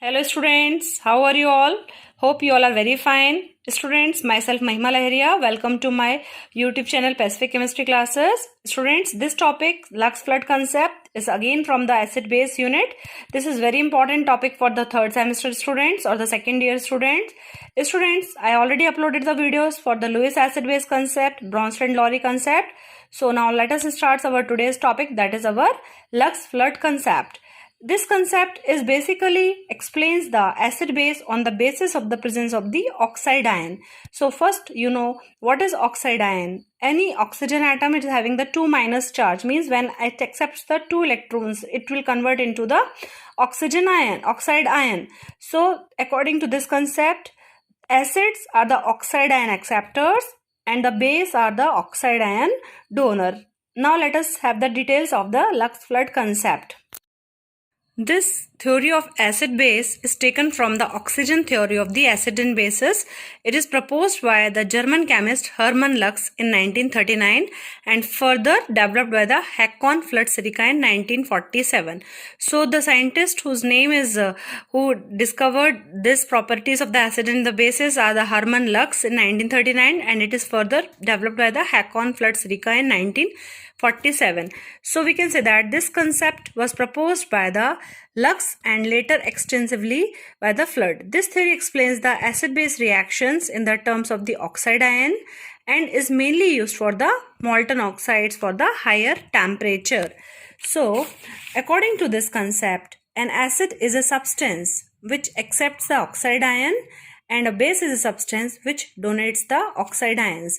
Hello students, how are you all? Hope you all are very fine. Students, myself Mahima Laharia, welcome to my YouTube channel Pacific Chemistry Classes. Students, this topic Lux flood concept is again from the acid base unit. This is very important topic for the third semester students or the second year students. Students, I already uploaded the videos for the Lewis acid base concept, Bronsted-Lowry concept. So now let us start our today's topic, that is our Lux flood concept. This concept is basically explains the acid base on the basis of the presence of the oxide ion. So first, you know what is oxide ion. Any oxygen atom is having the 2- charge, means when it accepts the 2 electrons, it will convert into the oxygen ion, oxide ion. So according to this concept, acids are the oxide ion acceptors and the base are the oxide ion donor. Now let us have the details of the Lux flood concept. This theory of acid-base is taken from the oxygen theory of the acid and bases. It is proposed by the German chemist Hermann Lux in 1939 and further developed by the Hakon Flood-Sirica in 1947. So the scientist whose name is who discovered these properties of the acid and the bases are the Hermann Lux in 1939 and it is further developed by the Hakon Flood-Sirica in 1947. So we can say that this concept was proposed by the Lux and later extensively by the Flood. This theory explains the acid-base reactions in the terms of the oxide ion and is mainly used for the molten oxides for the higher temperature. So according to this concept, an acid is a substance which accepts the oxide ion and a base is a substance which donates the oxide ions.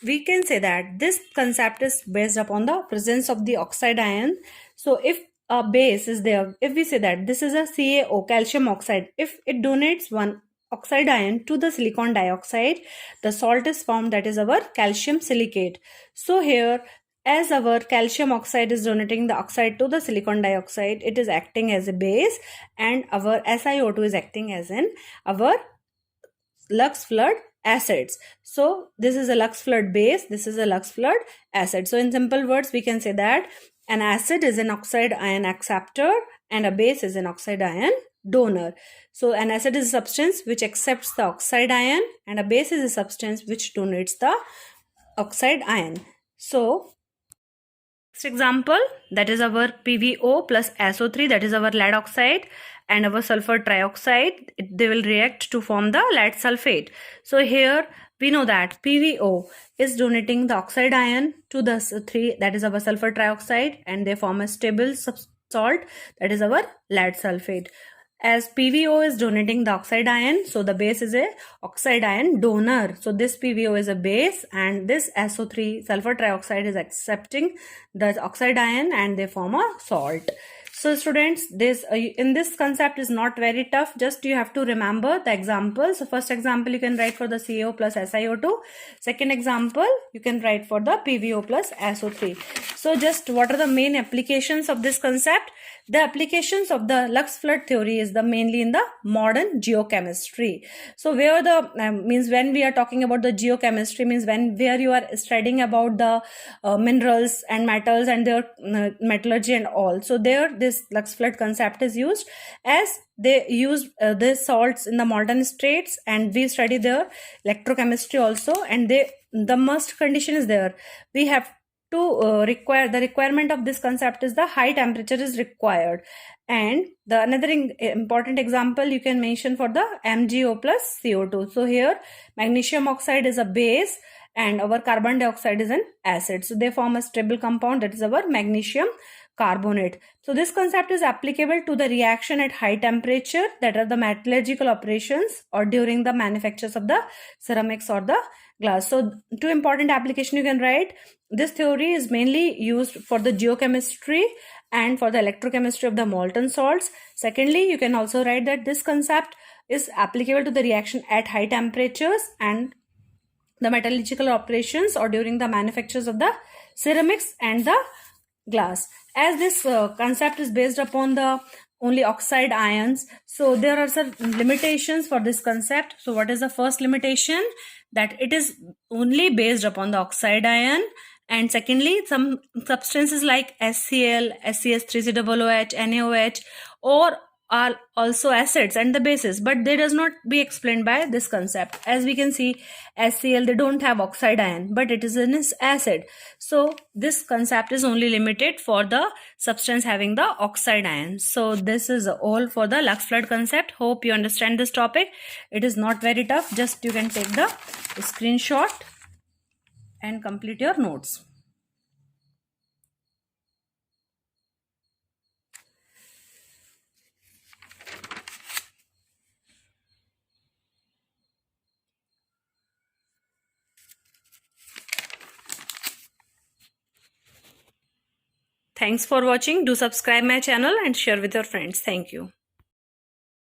We can say that this concept is based upon the presence of the oxide ion. So if a base is there, if we say that this is a CaO, calcium oxide, if it donates one oxide ion to the silicon dioxide, the salt is formed, that is our calcium silicate. So here, as our calcium oxide is donating the oxide to the silicon dioxide, it is acting as a base and our SiO2 is acting as in our Lux flood acids. So this is a Lux flood base, this is a Lux flood acid. So in simple words, we can say that an acid is an oxide ion acceptor and a base is an oxide ion donor. So an acid is a substance which accepts the oxide ion and a base is a substance which donates the oxide ion. So next example, that is our PVO plus SO3, that is our lead oxide, and our sulfur trioxide, they will react to form the lead sulfate. So here we know that PVO is donating the oxide ion to the 3, that is our sulfur trioxide, and they form a stable salt, that is our lead sulfate. As PVO is donating the oxide ion, so the base is a oxide ion donor. So this PVO is a base and this SO3 sulfur trioxide is accepting the oxide ion and they form a salt. So students, this in this concept is not very tough. Just you have to remember the examples. So first example you can write for the CaO plus SiO2. Second example you can write for the PVO plus SO3. So just what are the main applications of this concept? The applications of the Lux flood theory is the mainly in the modern geochemistry. So where the means when we are talking about the geochemistry means where you are studying about the minerals and metals and their metallurgy and all. So there this Lux flood concept is used, as they use the salts in the molten states and we study their electrochemistry also, and the must condition is there. We have to the requirement of this concept is the high temperature is required. And the another important example you can mention for the MgO plus CO2. So here magnesium oxide is a base and our carbon dioxide is an acid. So they form a stable compound, that is our magnesium carbonate. So this concept is applicable to the reaction at high temperature, that are the metallurgical operations or during the manufactures of the ceramics or the glass. So two important application you can write. This theory is mainly used for the geochemistry and for the electrochemistry of the molten salts. Secondly, you can also write that this concept is applicable to the reaction at high temperatures and the metallurgical operations or during the manufactures of the ceramics and the glass. As this concept is based upon the only oxide ions, so there are some limitations for this concept. So what is the first limitation? That it is only based upon the oxide ion, and secondly some substances like SCl, SCS3COOH, NaOH or are also acids and the bases, but they does not be explained by this concept. As we can see, HCl, they don't have oxide ion, but it is an acid. So this concept is only limited for the substance having the oxide ion. So this is all for the Lux flood concept. Hope you understand this topic. It is not very tough. Just you can take the screenshot and complete your notes. Thanks for watching. Do subscribe my channel and share with your friends. Thank you.